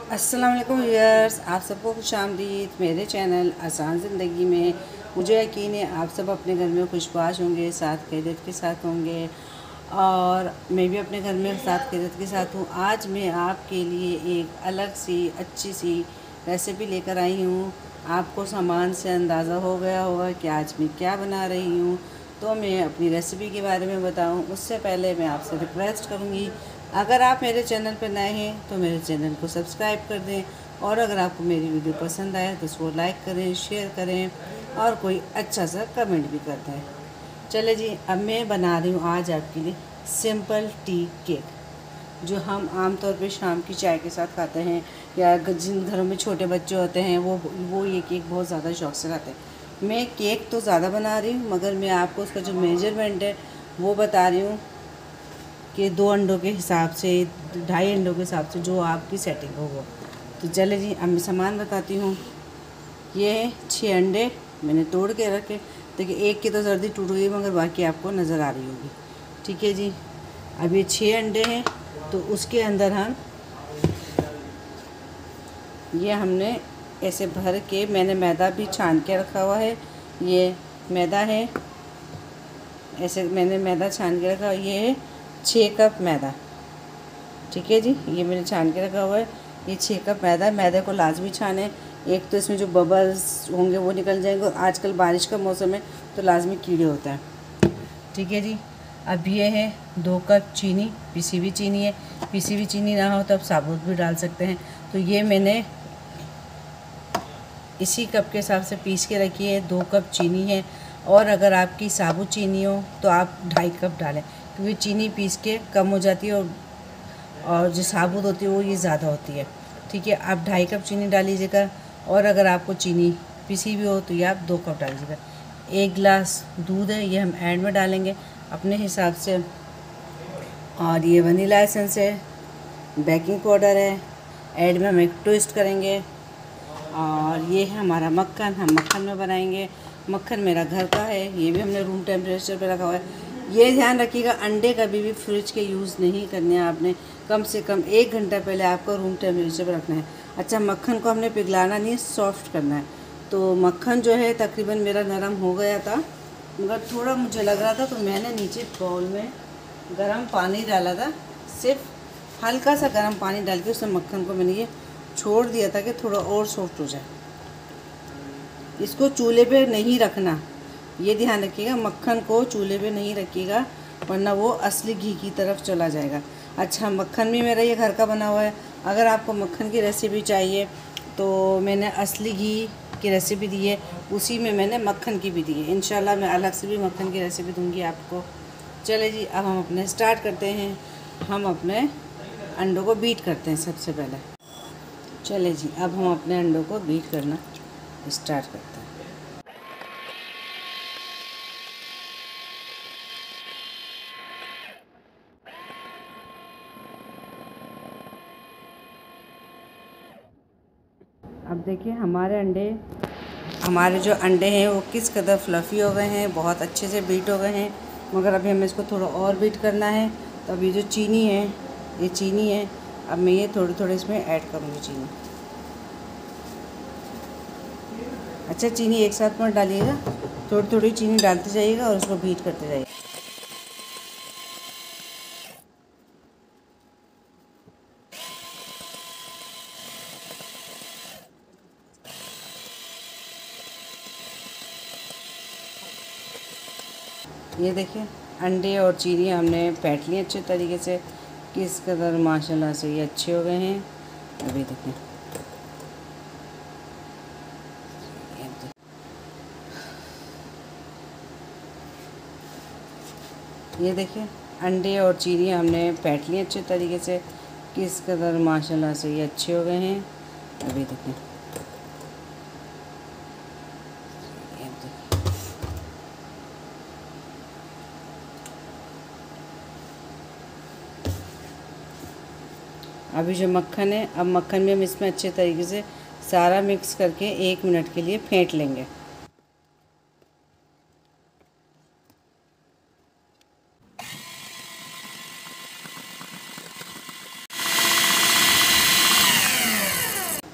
अस्सलाम वालेकुम व्यूअर्स, आप सबको खुशामदीद मेरे चैनल आसान ज़िंदगी में। मुझे यकीन है आप सब अपने घर में खुशबाश होंगे, साथ खैरियत के साथ होंगे और मैं भी अपने घर में साथ खैरियत के साथ हूँ। आज मैं आपके लिए एक अलग सी अच्छी सी रेसिपी लेकर आई हूँ। आपको सामान से अंदाज़ा हो गया होगा कि आज मैं क्या बना रही हूँ। तो मैं अपनी रेसिपी के बारे में बताऊँ उससे पहले मैं आपसे रिक्वेस्ट करूँगी, अगर आप मेरे चैनल पर नए हैं तो मेरे चैनल को सब्सक्राइब कर दें और अगर आपको मेरी वीडियो पसंद आए तो उसको लाइक करें, शेयर करें और कोई अच्छा सा कमेंट भी कर दें। चले जी, अब मैं बना रही हूँ आज आपके लिए सिंपल टी केक, जो हम आमतौर पे शाम की चाय के साथ खाते हैं या जिन घरों में छोटे बच्चे होते हैं वो ये केक बहुत ज़्यादा शौक से खाते हैं। मैं केक तो ज़्यादा बना रही हूँ मगर मैं आपको उसका जो मेजरमेंट है वो बता रही हूँ कि 2 अंडों के हिसाब से, 2.5 अंडों के हिसाब से जो आपकी सेटिंग हो वो। तो चले जी, अब मैं सामान बताती हूँ। ये है 6 अंडे मैंने तोड़ के रखे। देखिए एक की तो सर्दी टूट गई मगर बाकी आपको नज़र आ रही होगी। ठीक है जी, अब ये 6 अंडे हैं तो उसके अंदर हमने ऐसे भर के, मैंने मैदा भी छान के रखा हुआ है। ये मैदा है, ऐसे मैंने मैदा छान के रखा। ये है 6 कप मैदा। ठीक है जी, ये मैंने छान के रखा हुआ है। ये 6 कप मैदे को लाजमी छाने। एक तो इसमें जो बबल्स होंगे वो निकल जाएंगे और आजकल बारिश का मौसम है तो लाजमी कीड़े होते हैं। ठीक है जी, अब ये है 2 कप चीनी, पिसी हुई चीनी है। पिसी हुई चीनी ना हो तो आप साबुत भी डाल सकते हैं। तो ये मैंने इसी कप के हिसाब से पीस के रखी है। 2 कप चीनी है और अगर आपकी साबुत चीनी हो तो आप 2.5 कप डालें, क्योंकि चीनी पीस के कम हो जाती है और जो साबुत होती है वो ये ज़्यादा होती है। ठीक है, आप 2.5 कप चीनी डाल लीजिएगा और अगर आपको चीनी पिसी भी हो तो ये आप 2 कप डाल लीजिएगा। 1 गिलास दूध है, ये हम एंड में डालेंगे अपने हिसाब से। और ये वनीला एसेंस है, बेकिंग पाउडर है, एंड में हम एक ट्विस्ट करेंगे। और ये है हमारा मक्खन, हम मक्खन में बनाएंगे। मक्खन मेरा घर का है, ये भी हमने रूम टेम्परेचर पे रखा हुआ है। ये ध्यान रखिएगा, अंडे कभी भी फ्रिज के यूज़ नहीं करने हैं आपने। कम से कम 1 घंटा पहले आपको रूम टेम्परेचर पे रखना है। अच्छा, मक्खन को हमने पिघलाना नहीं, सॉफ्ट करना है। तो मक्खन जो है तकरीबन मेरा नरम हो गया था मगर थोड़ा मुझे लग रहा था तो मैंने नीचे बाउल में गर्म पानी डाला था। सिर्फ हल्का सा गर्म पानी डाल के उसमें मक्खन को मैंने ये छोड़ दिया था कि थोड़ा और सॉफ्ट हो जाए। इसको चूल्हे पे नहीं रखना, ये ध्यान रखिएगा, मक्खन को चूल्हे पे नहीं रखिएगा वरना वो असली घी की तरफ चला जाएगा। अच्छा, मक्खन भी मेरा ये घर का बना हुआ है। अगर आपको मक्खन की रेसिपी चाहिए तो मैंने असली घी की रेसिपी दी है, उसी में मैंने मक्खन की भी दी है। इंशाल्लाह मैं अलग से भी मक्खन की रेसिपी दूँगी आपको। चले जी, अब हम अपने स्टार्ट करते हैं। हम अपने अंडों को बीट करते हैं सबसे पहले। चले जी, अब हम अपने अंडों को बीट करना स्टार्ट करते हैं। अब देखिए हमारे जो अंडे हैं वो किस कदर फ्लफ़ी हो गए हैं, बहुत अच्छे से बीट हो गए हैं। मगर अभी हमें इसको थोड़ा और बीट करना है। तो अभी जो चीनी है, ये चीनी है, अब मैं ये थोड़ी थोड़ी इसमें ऐड करूँगी चीनी। अच्छा, चीनी एक साथ मत डालिएगा, थोड़ी थोड़ी चीनी डालते जाइएगा और उसको बीट करते जाइए। ये देखिए, अंडे और चीनी हमने फेंट ली अच्छे तरीके से। किस कदर माशाल्लाह से ये अच्छे हो गए हैं। अभी देखिए, ये देखिए, अंडे और चीनी हमने फेंट ली अच्छे तरीके से। किस कदर माशाल्लाह से ये अच्छे हो गए हैं। अभी देखिए, अभी जो मक्खन है, अब मक्खन में हम इसमें अच्छे तरीके से सारा मिक्स करके 1 मिनट के लिए फेंट लेंगे।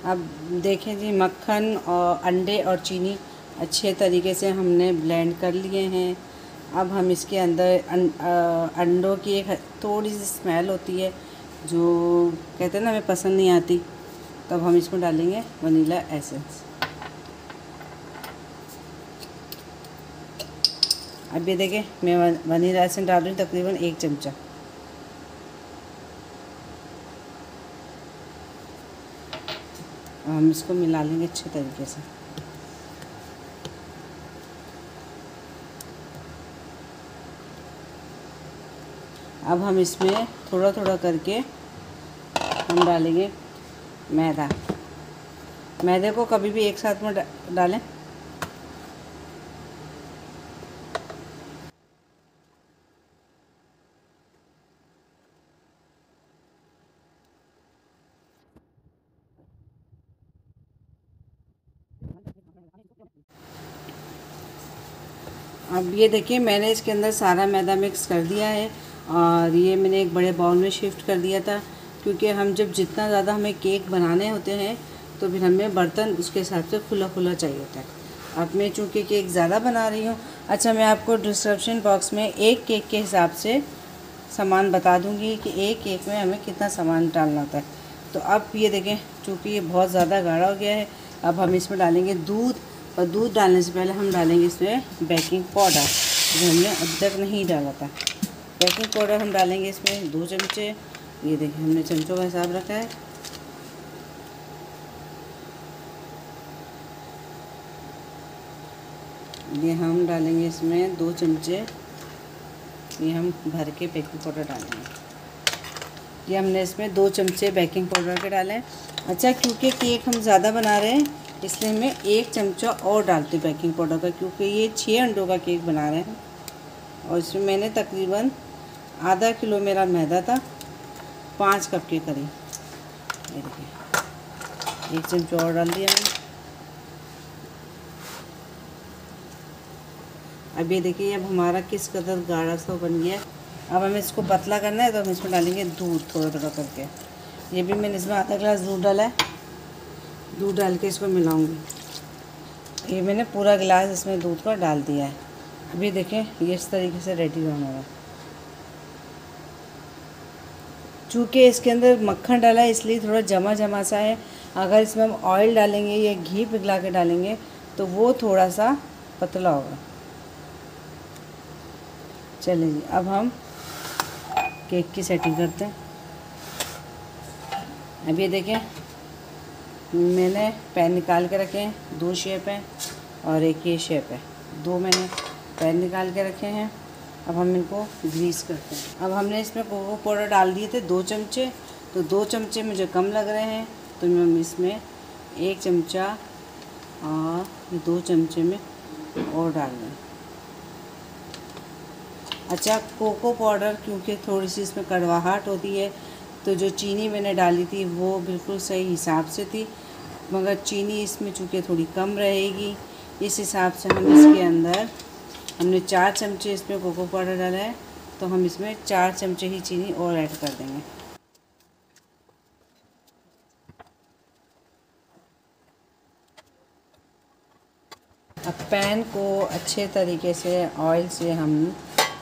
अब देखें जी, मक्खन और अंडे और चीनी अच्छे तरीके से हमने ब्लेंड कर लिए हैं। अब हम इसके अंदर अंडों की एक थोड़ी सी स्मेल होती है जो कहते हैं ना, हमें पसंद नहीं आती, तब हम इसमें डालेंगे वनीला एसेंस। अब ये देखें, मैं वनीला एसेंस डाल रही हूँ तकरीबन 1 चमचा। हम इसको मिला लेंगे अच्छे तरीके से। अब हम इसमें थोड़ा थोड़ा करके हम डालेंगे मैदा। मैदे को कभी भी एक साथ में डालें। अब ये देखिए, मैंने इसके अंदर सारा मैदा मिक्स कर दिया है और ये मैंने एक बड़े बाउल में शिफ्ट कर दिया था, क्योंकि हम जब जितना ज़्यादा हमें केक बनाने होते हैं तो फिर हमें बर्तन उसके हिसाब से खुला खुला चाहिए होता है। अब मैं चूँकि केक ज़्यादा बना रही हूँ, अच्छा मैं आपको डिस्क्रिप्शन बॉक्स में एक केक के हिसाब से सामान बता दूँगी कि एक केक में हमें कितना सामान डालना होता है। तो अब ये देखें, चूँकि ये बहुत ज़्यादा गाढ़ा हो गया है, अब हम इसमें डालेंगे दूध। और दूध डालने से पहले हम डालेंगे इसमें बेकिंग पाउडर, जो हमने अब तक नहीं डाला था। बेकिंग पाउडर हम डालेंगे इसमें 2 चमचे। ये देखिए, हमने चमचों का हिसाब रखा है। ये हम डालेंगे इसमें 2 चमचे। ये हम भर के बेकिंग पाउडर डालेंगे। ये हमने इसमें 2 चमचे बेकिंग पाउडर के डालें। अच्छा, क्योंकि केक हम ज़्यादा बना रहे हैं इसलिए मैं 1 चमचा और डालती हूँ बेकिंग पाउडर का, क्योंकि ये 6 अंडों का केक बना रहे हैं। और इसमें मैंने तकरीबन आधा किलो मेरा मैदा था, 5 कप के करीब। ये देखिए, 1 चमचा और डाल दिया मैंने। अब ये देखिए, अब हमारा किस कदर गाढ़ा सा बन गया है। अब हमें इसको पतला करना है तो हम इसमें डालेंगे दूध थोड़ा थोड़ा करके। ये भी मैंने इसमें आधा गिलास दूध डाला है। दूध डाल के इसको मिलाऊंगी। ये मैंने पूरा गिलास इसमें दूध का डाल दिया है। अभी देखें, ये इस तरीके से रेडी होना है। चूँकि इसके अंदर मक्खन डाला है इसलिए थोड़ा जमा जमा सा है। अगर इसमें हम ऑयल डालेंगे या घी पिघला के डालेंगे तो वो थोड़ा सा पतला होगा। चलिए जी, अब हम केक की सेटिंग करते हैं। अब ये देखें, मैंने पैन निकाल के रखे हैं। 2 शेप है और एक ये शेप है। 2 मैंने पैन निकाल के रखे हैं। अब हम इनको ग्रीस करते हैं। अब हमने इसमें कोको पाउडर डाल दिए थे 2 चमचे, तो 2 चमचे मुझे कम लग रहे हैं, तो हम इसमें 1 चमचा और 2 चमचे में और डाल दें। अच्छा, कोको पाउडर क्योंकि थोड़ी सी इसमें कड़वाहट होती है, तो जो चीनी मैंने डाली थी वो बिल्कुल सही हिसाब से थी, मगर चीनी इसमें चूँकि थोड़ी कम रहेगी, इस हिसाब से हम इसके अंदर हमने 4 चमचे इसमें कोको पाउडर डाला है, तो हम इसमें 4 चमचे ही चीनी और ऐड कर देंगे। अब पैन को अच्छे तरीके से ऑयल से हम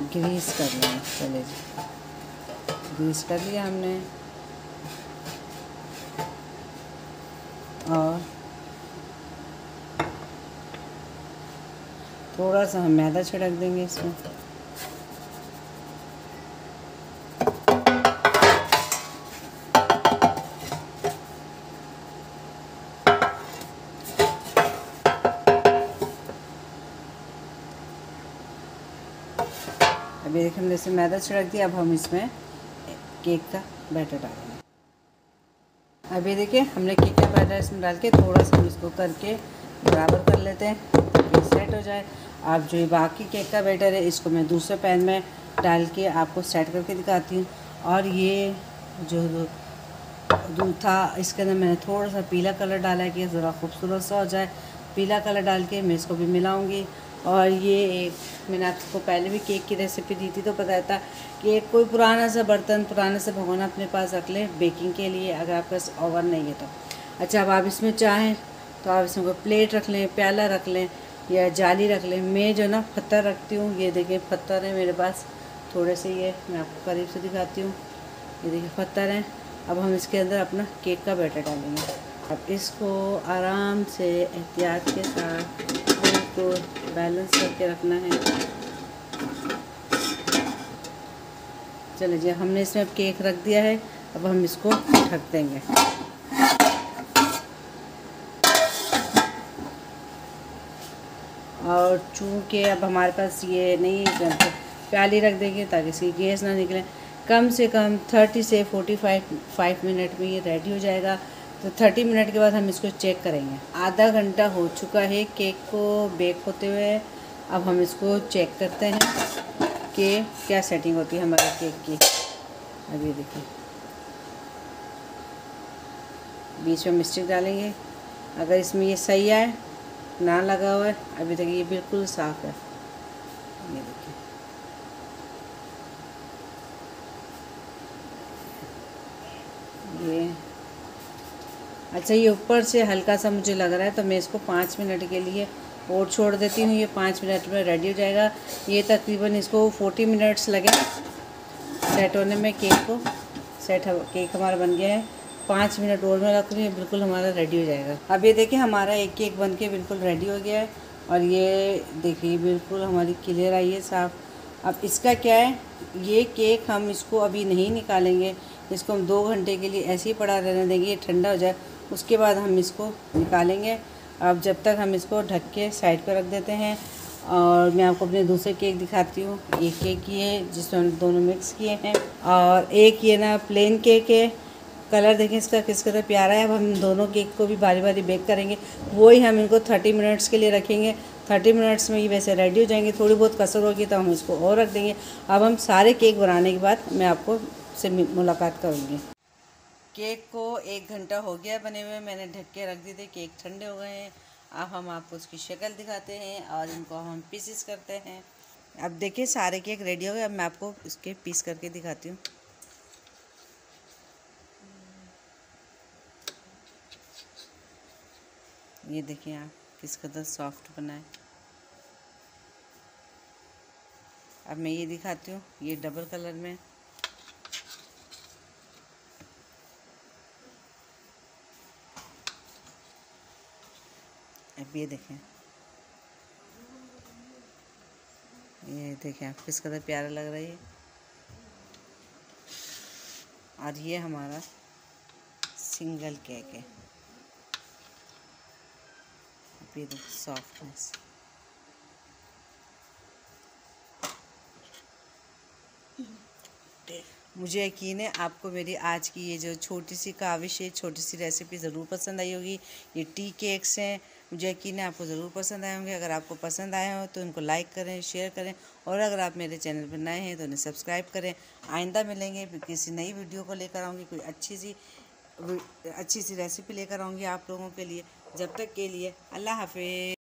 ग्रीस कर लेंगे। चले जी, ग्रीस कर लिया हमने। और थोड़ा सा हम मैदा छिड़क देंगे इसमें। अभी देखिए, हमने इसमें मैदा छिड़क दिया। अब हम इसमें केक का बैटर डालेंगे। अभी देखिए, हमने केक का बैटर इसमें डाल के थोड़ा सा हम इसको करके बराबर कर लेते हैं ताकि सेट हो जाए। अब जो बाकी केक का बैटर है इसको मैं दूसरे पैन में डाल के आपको सेट करके दिखाती हूँ। और ये जो दूध था इसके अंदर मैंने थोड़ा सा पीला कलर डाला है कि ज़रा खूबसूरत सा हो जाए। पीला कलर डाल के मैं इसको भी मिलाऊंगी। और ये मैंने आपको पहले भी केक की रेसिपी दी थी तो बताया था कि एक कोई पुराना सा बर्तन, पुराना सा भगोना अपने पास रख लें बेकिंग के लिए, अगर आपके पास ओवन नहीं है तो। अच्छा, अब आप इसमें चाहें तो आप इसमें कोई प्लेट रख लें, प्याला रख लें या जाली रख लें। मैं जो ना पत्थर रखती हूँ, ये देखिए पत्थर है मेरे पास थोड़े से, ये मैं आपको करीब से दिखाती हूँ। ये देखिए पत्थर हैं। अब हम इसके अंदर अपना केक का बैटर डालेंगे। अब इसको आराम से एहतियात के साथ बिल्कुल बैलेंस करके रखना है। चलिए जी, हमने इसमें अब केक रख दिया है। अब हम इसको ढक देंगे। और चूँकि अब हमारे पास ये नहीं है, प्याली रख देंगे ताकि इसकी गैस ना निकले। कम से कम 30 से 45 मिनट में ये रेडी हो जाएगा। तो 30 मिनट के बाद हम इसको चेक करेंगे। आधा घंटा हो चुका है केक को बेक होते हुए। अब हम इसको चेक करते हैं कि क्या सेटिंग होती है हमारे केक की। अब ये देखिए, बीच में मिस्टेक डालेंगे। अगर इसमें ये सही आए, ना लगा हुआ है, अभी तक ये बिल्कुल साफ़ है। ये देखिए, ये अच्छा, ये ऊपर से हल्का सा मुझे लग रहा है, तो मैं इसको 5 मिनट के लिए और छोड़ देती हूँ। ये 5 मिनट में रेडी हो जाएगा। ये तकरीबन इसको 40 मिनट्स लगे सेट होने में। केक को सेट, केक हमारा बन गया है। 5 मिनट और में रख रही है, बिल्कुल हमारा रेडी हो जाएगा। अब ये देखिए, हमारा एक केक बन के बिल्कुल रेडी हो गया है। और ये देखिए बिल्कुल हमारी क्लियर आई है, साफ़। अब इसका क्या है, ये केक हम इसको अभी नहीं निकालेंगे। इसको हम 2 घंटे के लिए ऐसे ही पड़ा रहने देंगे, ये ठंडा हो जाए, उसके बाद हम इसको निकालेंगे। अब जब तक हम इसको ढक के साइड पर रख देते हैं। और मैं आपको अपने दूसरे केक दिखाती हूँ। ये केक ये है जिसमें हम दोनों मिक्स किए हैं, और एक ये ना प्लेन केक है। कलर देखें इसका किस कदर प्यारा है। अब हम दोनों केक को भी बारी बारी बेक करेंगे। वही हम इनको 30 मिनट्स के लिए रखेंगे। 30 मिनट्स में ये वैसे रेडी हो जाएंगे। थोड़ी बहुत कसर होगी तो हम इसको और रख देंगे। अब हम सारे केक बनाने के बाद मैं आपको से मुलाकात करूँगी। केक को 1 घंटा हो गया बने हुए, मैंने ढक के रख दिए थे। केक ठंडे हो गए हैं। अब हम आपको उसकी शक्ल दिखाते हैं और इनको हम पीसेस करते हैं। अब देखिए सारे केक रेडी हो गए। अब मैं आपको इसके पीस करके दिखाती हूँ। ये देखिए आप किस कदर सॉफ्ट बना है। अब मैं ये दिखाती हूँ, ये डबल कलर में। अब ये देखें, ये देखें आप किस कदर प्यारा लग रहा है। और ये हमारा सिंगल केक है। अब ये देखिए सॉफ्टनेस। मुझे यकीन है आपको मेरी आज की ये जो छोटी सी काविश है, छोटी सी रेसिपी ज़रूर पसंद आई होगी। ये टी केक्स हैं, मुझे यकीन है आपको ज़रूर पसंद आए होंगे। अगर आपको पसंद आए हो तो इनको लाइक करें, शेयर करें, और अगर आप मेरे चैनल पर नए हैं तो उन्हें सब्सक्राइब करें। आइंदा मिलेंगे किसी नई वीडियो को लेकर आऊँगी, कोई अच्छी सी रेसिपी लेकर आऊँगी आप लोगों के लिए। जब तक के लिए अल्लाह हाफ़िज़।